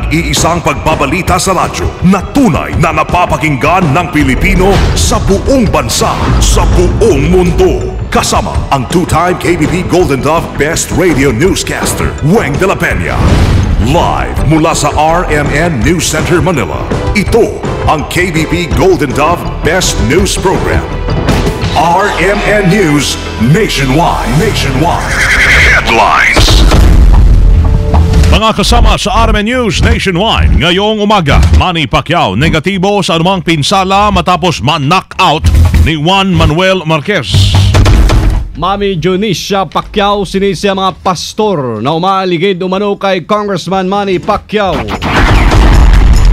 Nag-iisang pagbabalita sa radyo na tunay na napapakinggan ng Pilipino sa buong bansa, sa buong mundo. Kasama ang two-time KBP Golden Dove Best Radio Newscaster, Weng de la Peña. Live mula sa RMN News Center, Manila. Ito ang KBP Golden Dove Best News Program. RMN News Nationwide. Headlines. Mga kasama sa RMN News Nationwide ngayong umaga, Manny Pacquiao negatibo sa anumang pinsala matapos ma-knockout ni Juan Manuel Marquez. Mami Junicia Pacquiao sinisi ang mga pastor na umaligid umano kay Congressman Manny Pacquiao.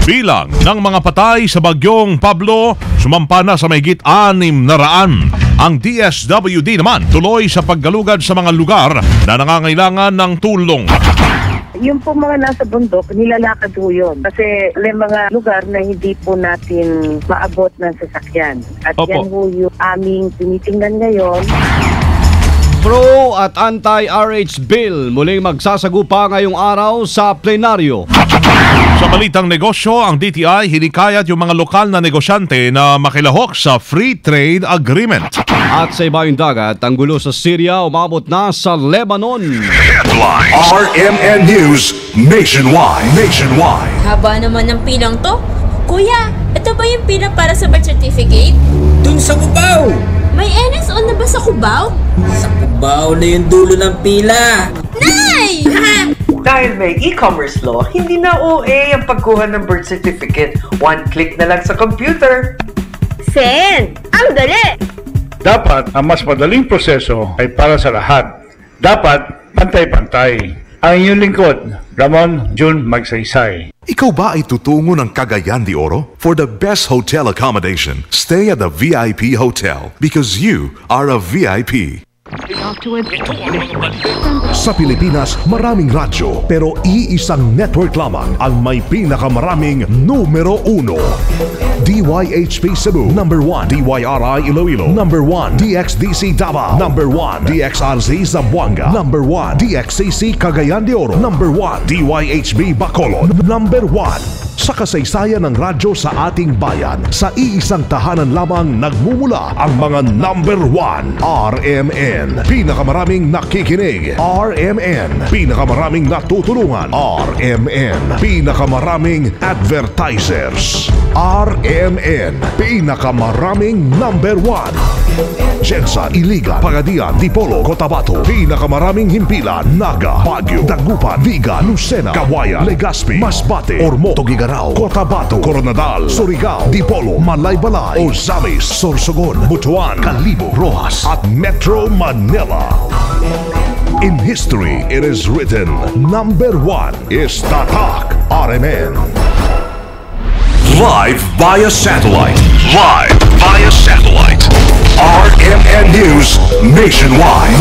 Bilang ng mga patay sa bagyong Pablo, sumampa na sa mahigit 600. Ang DSWD naman tuloy sa paggalugad sa mga lugar na nangangailangan ng tulong. Yung po mga nasa bundok, nilalakad po yun. Kasi may mga lugar na hindi po natin maabot ng sasakyan. At Opo. yan po yung aming tinitingnan ngayon. Pro at anti-RH bill muling magsasagupa ngayong araw sa plenaryo. Sa balitang negosyo, ang DTI hinikayat yung mga lokal na negosyante na makilahok sa free trade agreement. At sa ibayong dagat, ang gulo sa Syria umabot na sa Lebanon. Headlines. RMN News Nationwide. Haba naman ng pilang to. Kuya, ito ba yung pilang para sa birth certificate? Dun sa Cubao! May NSO na ba sa Cubao? Sa Cubao na yung dulo ng pila! Nay! Dahil may e-commerce law, hindi na OA ang pagkuha ng birth certificate. One click na lang sa computer. Sen! Ang dali! Dapat ang mas madaling proseso ay para sa lahat. Dapat pantay-pantay. Ang inyong lingkod, Ramon June Magsaysay. Ikaw ba ay tutungo ng Cagayan de Oro? For the best hotel accommodation, stay at the VIP Hotel because you are a VIP. Sa Pilipinas, maraming radyo pero iisang network lamang ang may pinakamaraming numero 1. DYHP Cebu, number 1. DYRI Iloilo, number 1. DXDC Davao, number 1. DXRZ Zamboanga, number 1. DXCC Cagayan de Oro, number 1. DYHB Bacolod, number 1. Sa kasaysayan ng radyo sa ating bayan, sa iisang tahanan lamang nagmumula ang mga number 1. RMN, pinakamaraming nakikinig. RMN, pinakamaraming natutulungan. RMN, pinakamaraming advertisers. RMN, pinakamaraming number 1. Jensan, Iligan, Pagadian, Dipolo, Cotabato, pinakamaraming himpilan. Naga, Baguio, Dagupan, Viga, Lucena, Kawayan, Legazpi, Masbate, Ormo, Tugigaraw, Cotabato, Coronadal, Surigao, Dipolo, Malaybalay, Ozamis, Sorsogon, Butuan, Calibo, Rojas at Metro Manila. In history, it is written, number 1 is Tatak RMN. Live via satellite. RMN News Nationwide.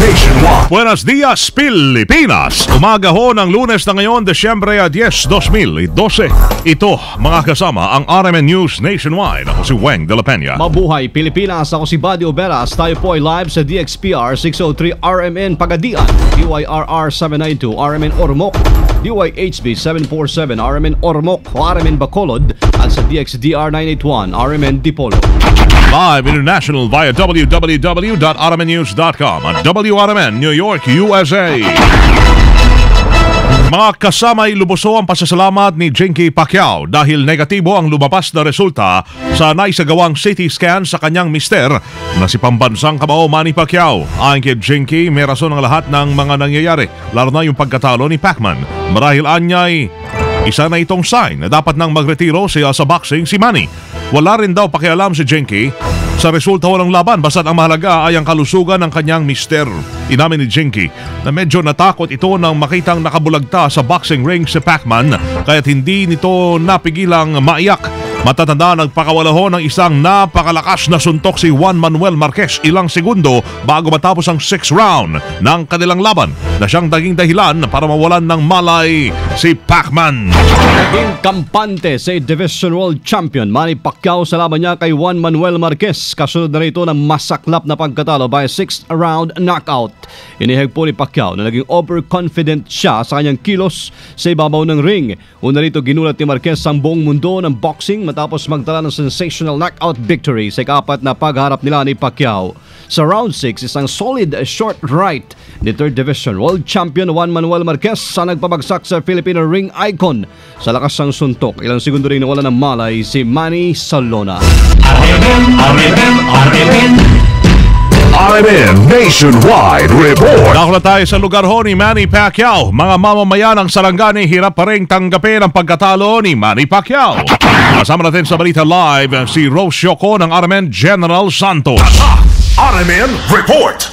Buenos dias, Pilipinas! Umaga ho ng Lunes na ngayon, Desyembre 10, 2012. Ito, mga kasama, ang RMN News Nationwide. Ako si Weng de la Peña. Mabuhay Pilipinas, ako si Buddy Oberas. Tayo po ay live sa DXPR 603 RMN Pagadian, DYRR 792 RMN Ormoc, DYHB 747 RMN Ormoc, RMN Bacolod, at sa DXDR 981 RMN Dipolo. Live international via www.rmnnews.com at WRMN New York, USA. Mga kasama, lubuso ang pasasalamat ni Jinky Pacquiao dahil negatibo ang lumabas na resulta sa naisagawang CT scan sa kanyang mister na si pambansang kamao Manny Pacquiao. Ayon kay Jinky, may rason ang lahat ng mga nangyayari, lalo na yung pagkatalo ni Pacman. Marahil anyay, isa na itong sign na dapat nang magretiro siya sa boxing si Manny. Wala rin daw pakialam si Jinky sa resulta walang laban, basta't ang mahalaga ay ang kalusugan ng kanyang mister. Inamin ni Jinky na medyo natakot ito nang makitang nakabulagta sa boxing ring si Pacman, kaya't hindi nito napigilang maiyak Matatanda nagpakawalaho ng isang napakalakas na suntok si Juan Manuel Marquez ilang segundo bago matapos ang 6th round ng kanilang laban na siyang naging dahilan para mawalan ng malay si Pacman. Naging kampante sa Division World Champion Manny Pacquiao sa laban niya kay Juan Manuel Marquez. Kasunod na rito ng masaklap na pagkatalo by 6th round knockout. Inihag po ni Pacquiao na naging overconfident siya sa kanyang kilos sa ibabaw ng ring. Una rito ginulat ni Marquez ang buong mundo ng boxing matapos magtala ng sensational knockout victory sa ikapat na pagharap nila ni Pacquiao. Sa round 6, isang solid short right ni 3rd Division World Champion Juan Manuel Marquez sa nagpabagsak sa Filipino ring icon. Sa lakas ng suntok, ilang segundo rin nawala ng malay si Manny Salona. RMN Nationwide Report. Dako na tayo sa lugar ho ni Manny Pacquiao. Mga mamamayan ng Sarangani hirap pa rin tanggapin ang pagkatalo ni Manny Pacquiao. Kasama natin sa Balita Live si Rose Yoko ng RMN General Santos. RMN Report.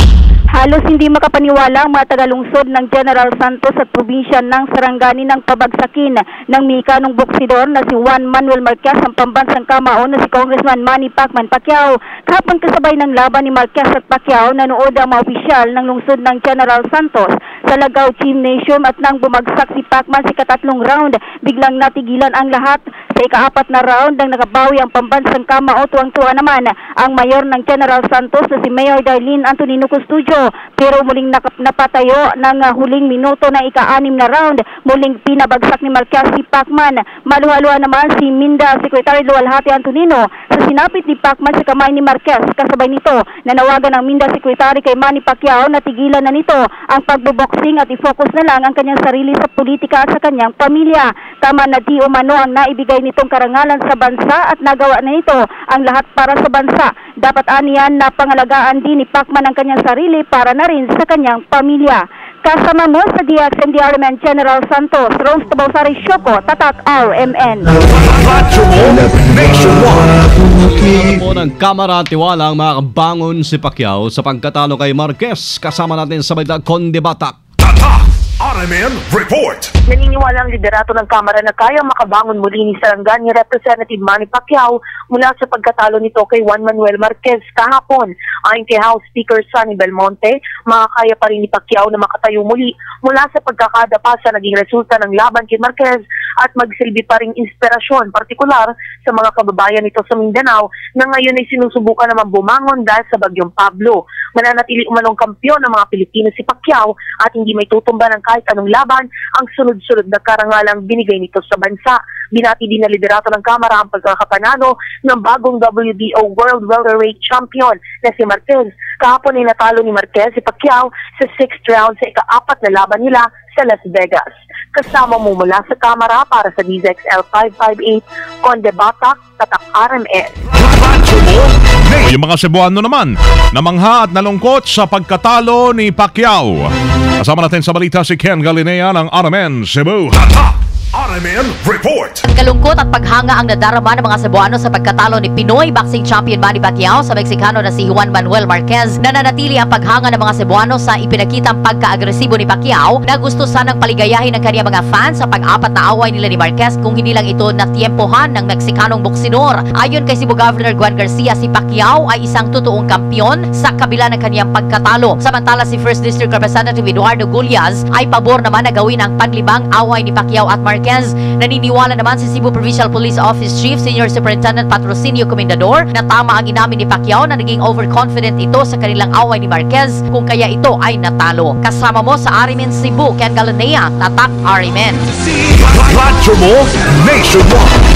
Halos hindi makapaniwala ang mga tagalungsod ng General Santos at probinsya ng Sarangani ng pabagsakin ng mikanong boksidor na si Juan Manuel Marquez ang pambansang kamao na si Congressman Manny Pacman Pacquiao. Kahapon kasabay ng laban ni Marquez at Pacquiao, nanood ang mga opisyal ng lungsod ng General Santos sa Lagao Gymnasium at nang bumagsak si Pacman sa ikatlong round, biglang natigilan ang lahat. Sa ikaapat na round nang nakabawi ang pambansang kamao, tuwang-tuwa naman ang mayor ng General Santos na si Mayor Darlene Antonino Custodio, pero muling napatayo ng huling minuto na ika-6 na round. Muling pinabagsak ni Marquez si Pacman. Maluhaluha naman si Minda Secretary Luwalhati Antonino sa sinapit ni Pacman sa kamay ni Marquez. Kasabay nito, nanawagan ng Minda Secretary kay Manny Pacquiao na tigilan na nito ang pagboboxing at i-focus na lang ang kanyang sarili sa politika at sa kanyang pamilya. Tama na di umano ang naibigay nitong karangalan sa bansa at nagawa na nito ang lahat para sa bansa. Dapat aniyan na pangalagaan din ni Pacman ang kanyang sarili para na rin sa kanyang pamilya. Kasama mo sa DXN RMN General Santos, Rose Tabausari Shoko, Tatak RMN. Po ng Kamara at Tiwala ang makabangon si Pacquiao sa pagkatalo kay Marquez. Kasama natin sa Balita Conde Batak. RMN Report. Naniniwala ang liderato ng Kamara na kayang makabangon muli ni Sarangani Representative Manny Pacquiao mula sa pagkatalo nito kay Juan Manuel Marquez kahapon. Ayon kay House Speaker Sonny Belmonte, makakaya pa rin ni Pacquiao na makatayo muli mula sa pagkakadapa sa naging resulta ng laban kay Marquez at magsilbi pa ring inspirasyon, partikular sa mga kababayan nito sa Mindanao na ngayon ay sinusubukan naman bumangon dahil sa Bagyong Pablo. Mananatili umanong kampiyon ng mga Pilipino si Pacquiao at hindi may tutumba ng kahit anong laban ang sunod-sunod na karangalang binigay nito sa bansa. Binati din na liderato ng Kamara ang pagkakapanalo ng bagong WBO World Welterweight Champion na si Marquez. Kahapon ay natalo ni Marquez si Pacquiao sa 6th round sa ika-4 na laban nila sa Las Vegas. Kasama mo mula sa Kamara para sa DZXL 558, Conde Batak, Tatak RMN. Yung mga Cebuano naman, namangha at nalungkot sa pagkatalo ni Pacquiao. Kasama natin sa balita si Ken Galinea ng RMN Cebu. RMN Report. Kalungkot at paghanga ang nadarama ng mga Cebuano sa pagkatalo ni Pinoy boxing champion Manny Pacquiao sa Meksikano na si Juan Manuel Marquez. Nananatili ang paghanga ng mga Cebuano sa ipinakitang pagka-agresibo ni Pacquiao na gusto sanang paligayahin ng kanyang mga fans sa pang-apat na away nila ni Marquez kung hindi lang ito natiempohan ng Meksikanong boksidor. Ayon kay Cebu Governor Juan Garcia, si Pacquiao ay isang totoong kampiyon sa kabila ng kanyang pagkatalo. Samantala si 1st District Representative Eduardo Gulyas ay pabor naman na gawin ang panlibang away ni Pacquiao at Marquez. Naniniwala naman si Cebu Provincial Police Office Chief Senior Superintendent Patrocinio Comendador na tama ang inamin ni Pacquiao na naging overconfident ito sa kanilang away ni Marquez kung kaya ito ay natalo. Kasama mo sa RMN Cebu, Ken Galinea, Tatak RMN. Radyo mo Nationwide.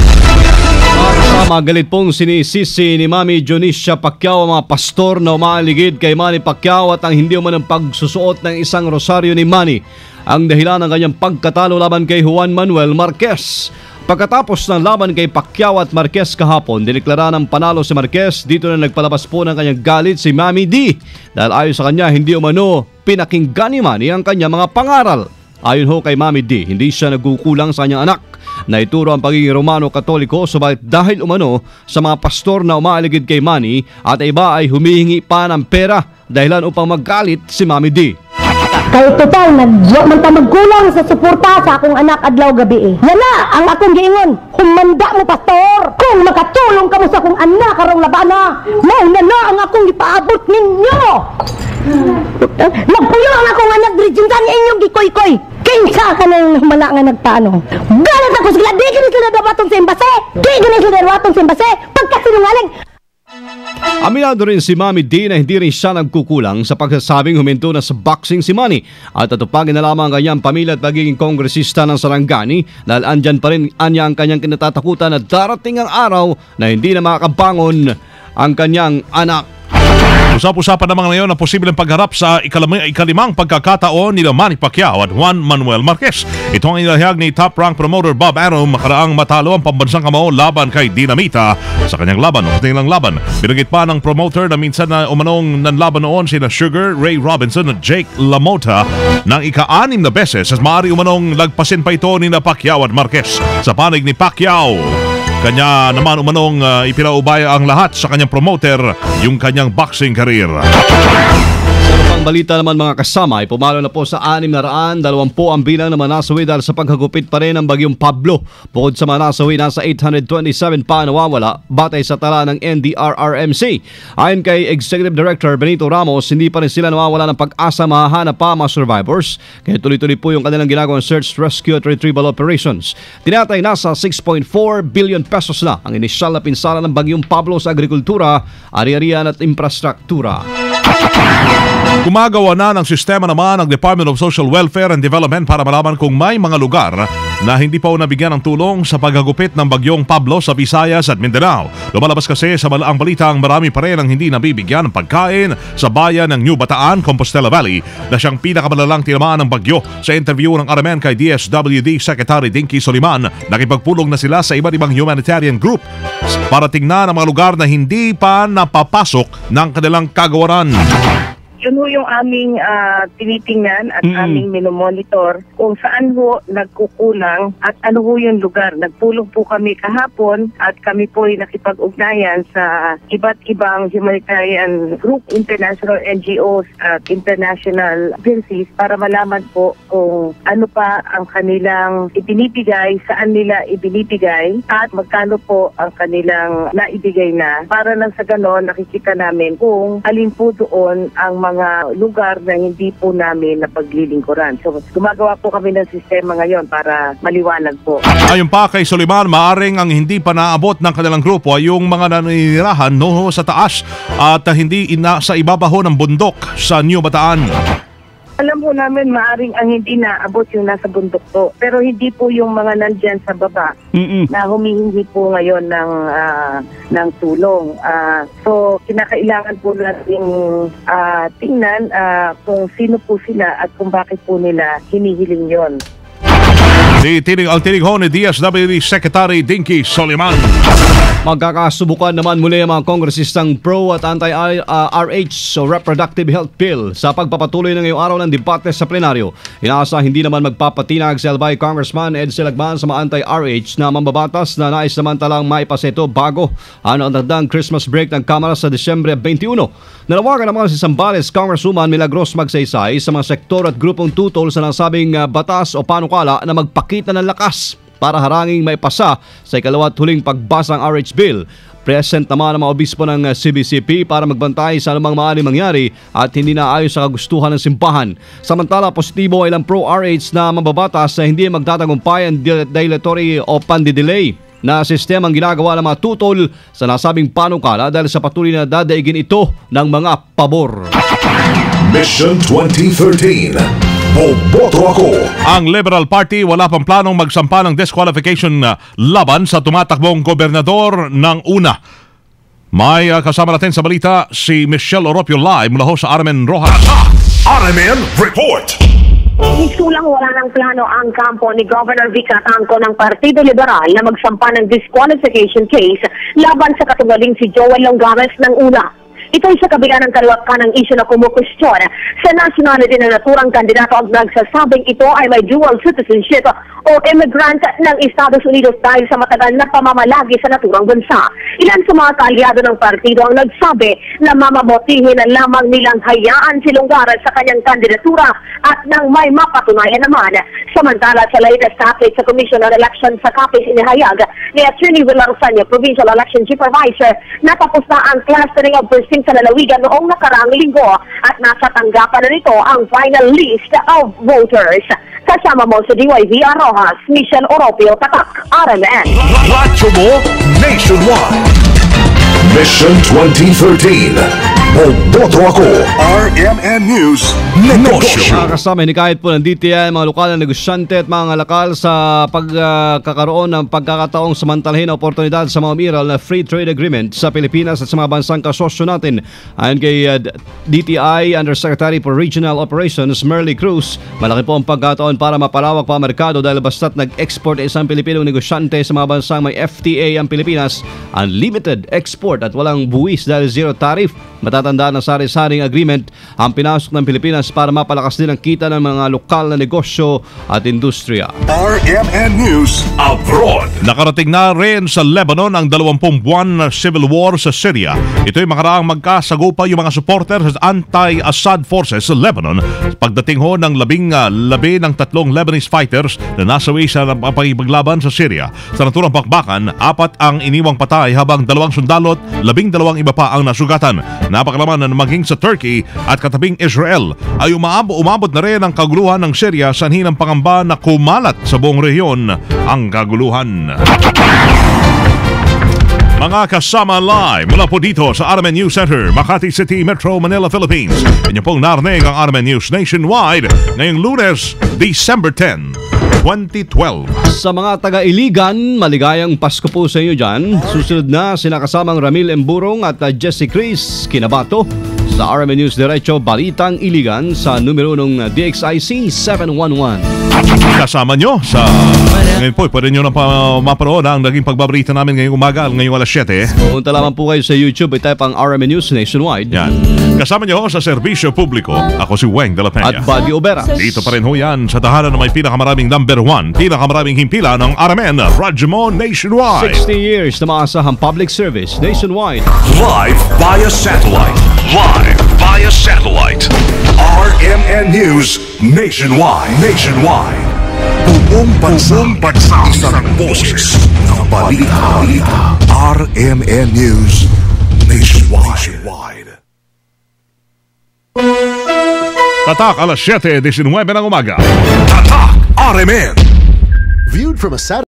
Kasama galit pong sinisisi ni Mami Dionisia Pacquiao ang mga pastor na umaligid kay Manny Pacquiao at ang hindi umano ng pagsusuot ng isang rosaryo ni Manny ang dahilan ng kanyang pagkatalo laban kay Juan Manuel Marquez. Pagkatapos ng laban kay Pacquiao at Marquez kahapon, dineklara ng panalo si Marquez. Dito na nagpalabas po ng kanyang galit si Mami D dahil ayon sa kanya hindi umano pinakinggan ni Manny ang kanyang mga pangaral. Ayon ho kay Mami D, hindi siya nagkukulang sa kanyang anak na ituro ang pagiging Romano-Katoliko, subalit dahil umano sa mga pastor na umaaligid kay Manny at iba ay humihingi pa ng pera dahilan upang maggalit si Mami D. Kay total, man ta magkulang sa suporta sa akong anak adlaw gabi eh. Yan na, ang akong giingon, humanda mo pastor. Kung makatulong ka mo sa akong anak karong labana, mauna na ang akong ipaabot ninyo. Nagpuyo ang akong anak diri sa inyong gikoy-koy. Kinsa ka nang humala nga nagpaano. Galit ako sila, di ganit sila dawaton sa embase. Di ganit sila dawaton sa embase. Pagkasinungaling. Aminado rin si Mami D na hindi rin siya nagkukulang sa pagsasabing huminto na sa boxing si Manny at tatupagin na lamang ang kanyang pamilya at pagiging kongresista ng Sarangani dahil andyan pa rin anya ang kanyang kinatatakutan na darating ang araw na hindi na makakabangon ang kanyang anak. Usap-usapan naman ngayon ang posibleng pagharap sa ikalimang pagkakataon ni Manny Pacquiao at Juan Manuel Marquez. Ito ang inilahiyag ni top-rank promoter Bob Arum makaraang matalo ang pambansang kamao laban kay Dinamita sa kanyang laban o kanilang laban. Binanggit pa ng promoter na minsan na umanong nanlaban noon sina Sugar Ray Robinson at Jake LaMotta ng ika-6 na beses at maaari umanong lagpasin pa ito ni Pacquiao at Marquez. Sa panig ni Pacquiao, kanya naman umanong ipinaubaya ang lahat sa kanyang promoter yung kanyang boxing career. Sa balita naman mga kasama ay pumalo na po sa 620 ang bilang na manasawi dahil sa paghagupit pa rin ng bagyong Pablo. Bukod sa manasawi, nasa 827 pa nawawala batay sa tala ng NDRRMC. Ayon kay Executive Director Benito Ramos, hindi pa rin sila nawawala ng pag-asa mahahanap pa mga survivors. Kaya tuloy-tuloy po yung kanilang ginagawang search, rescue at retrieval operations. Tinatay nasa 6.4 billion pesos na ang inisyal na pinsala ng bagyong Pablo sa agrikultura, ari-arian at infrastruktura. Gumagawa na ng sistema naman ang Department of Social Welfare and Development para malaman kung may mga lugar na hindi pa nabigyan ng tulong sa paghagupit ng bagyong Pablo sa Visayas at Mindanao. Lumalabas kasi sa ang balitang marami pa rin ang hindi nabibigyan ng pagkain sa bayan ng New Bataan, Compostela Valley na siyang pinakamalalang tinamaan ng bagyo. Sa interview ng RMN kay DSWD Secretary Dinky Soliman, nakipagpulong na sila sa iba't ibang humanitarian group para tingnan ang mga lugar na hindi pa napapasok ng kanilang kagawaran. Yun ho yung aming tinitingnan at aming minomonitor kung saan ho nagkukulang at ano ho yung lugar. Nagpulong po kami kahapon at kami po ay nakipag-ugnayan sa iba't ibang humanitarian group, international NGOs at international agencies para malaman po kung ano pa ang kanilang ibinibigay, saan nila ibinibigay at magkano po ang kanilang naibigay na. Para lang sa ganon nakikita namin kung alin po doon ang mga lugar na hindi po namin napaglilingkuran. So, gumagawa po kami ng sistema ngayon para maliwanag po. Ayon pa kay Soliman, maaring ang hindi pa naabot ng kanilang grupo ay yung mga naninirahan no sa taas at hindi sa ibabaho ng bundok sa New Bataan. Alam po namin maaring ang hindi naabot yung nasa bundok po. Pero hindi po yung mga nandyan sa baba na humihingi po ngayon ng tulong. So, kinakailangan po natin tingnan kung sino po sila at kung bakit po nila hinihiling yon. Ang tinig ho ni DSWD Secretary Dinky Soliman. Magkakasubukan naman muli ang mga kongresistang pro at anti-RH o Reproductive Health Bill sa pagpapatuloy ng ngayong araw ng debate sa plenaryo. Inaasa hindi naman magpapatinag si Albay Congressman Ed Silagman sa mga anti-RH na mambabatas na nais naman talang maipaseto bago ang nagdang Christmas break ng Kamara sa Disyembre 21. Nalawagan naman si Zambales Congresswoman Milagros Magsaysay sa mga sektor at grupong tutol sa nasabing batas o panukala na magpakita ng lakas para haranging maipasa sa ikalawa't huling pagbasa ng RH Bill. Present naman ang mga obispo ng CBCP para magbantay sa anumang maaaring mangyari at hindi naayon sa kagustuhan ng simbahan. Samantala, positibo ay ilang pro-RH na mababatas na hindi magtatagumpay ang dilatory o pandidelay na sistemang ginagawa ng mga tutol sa nasabing panukala dahil sa patuloy na dadaigin ito ng mga pabor. Mission 2013. Boboto ako. Ang Liberal Party wala pang planong magsampa ng disqualification laban sa tumatakbong gobernador ng una. May kasama natin sa balita si Michelle Oropio live mula sa Armen Rojas. Armen Report. Isulang wala ng plano ang kampo ni Governor Vic Atangco ng Partido Liberal na magsampa ng disqualification case laban sa katugaling si Joel Longares ng una. Ito ay sa kabila ng kalawakan ng isyu na kumukwestiyon sa nationality ng naturang kandidato at nagsasabing ito ay may dual citizenship o immigrant ng Estados Unidos dahil sa matagal na pamamalagi sa naturang bansa. Ilan sa mga kaalyado ng partido ang nagsabi na mamamotihin na lamang nilang hayaan si Lungara sa kanyang kandidatura at nang may mapatunayan naman. Samantala sa latest update sa Commission on Elections sa Capiz inihayag ni Attorney Villar Rosario, Provincial Election Supervisor, natapos na ang clustering of precincts sa lalawigan noong nakaraang linggo at nasa tanggapan na nito ang final list of voters. Kasama mo sa DYVR Rojas, Michelle Oropio, Tatak, RMN. Radyo mo nationwide. Mission 2013. Boboto ako. RMN News Negosyo. Kasama ni kahit po ng DTI, mga lokal na negosyante at mga ngalakal sa pagkakaroon ng pagkakataong samantalahin na oportunidad sa mga umiral na free trade agreement sa Pilipinas at sa mga bansang kasosyo natin. Ayon kay DTI Undersecretary for Regional Operations Merly Cruz, malaki po ang pagkataon para mapalawak pa ang merkado dahil basta't nag-export isang Pilipinong negosyante sa mga bansang may FTA ang Pilipinas, unlimited export at walang buwis dahil zero tariff. Matatandaan na sari-saring agreement ang pinasok ng Pilipinas para mapalakas din ang kita ng mga lokal na negosyo at industriya. RMN News Abroad. Nakarating na rin sa Lebanon ang 20 buwan na civil war sa Syria. Ito'y makaraang magkasagupa yung mga supporter sa anti-Assad forces sa Lebanon. Pagdating ho ng labi ng 3 Lebanese fighters na nasawi sa pagpaglaban sa Syria. Sa naturang pakbakan, 4 ang iniwang patay habang 2 sundalo at 12 iba pa ang nasugatan. Napakalaman na maging sa Turkey at katabing Israel ay umabot na rin ang kaguluhan ng Syria sa hinang pangamba na kumalat sa buong rehiyon ang kaguluhan. Mga kasama live mula po dito sa RMN News Center, Makati City, Metro Manila, Philippines. Inyo pong narinig ang RMN News Nationwide ngayong Lunes, December 10. 2012. Sa mga taga-Iligan, maligayang Pasko po sa inyo dyan. Susunod na sinakasamang Ramil Emburong at Jessie Chris Kinabato sa RMN News Diretso Balitang Iligan sa numero ng DXIC 711. Kasama nyo sa ngayon po, pwede nyo na maparoon ang naging pagbabalita namin ngayong umaga, ngayong alas 7. Pumunta lamang po kayo sa YouTube, i-type ang RMN News Nationwide. Yan. Kasama nyo sa serbisyo publiko, ako si Weng de la Peña. At Buddy Obera. Dito pa rin ho yan sa tahanan na may pinakamaraming number 1, pinakamaraming himpila ng RMN, Radyo mo Nationwide. 60 years na maasahang public service nationwide. Live via satellite. Live via satellite. RMN News Nationwide. Buong bansa, isang boses ng balita. RMN News Nationwide. Tatak, alas 7:19 ng umaga. Tatak, RMN. Viewed from a satellite.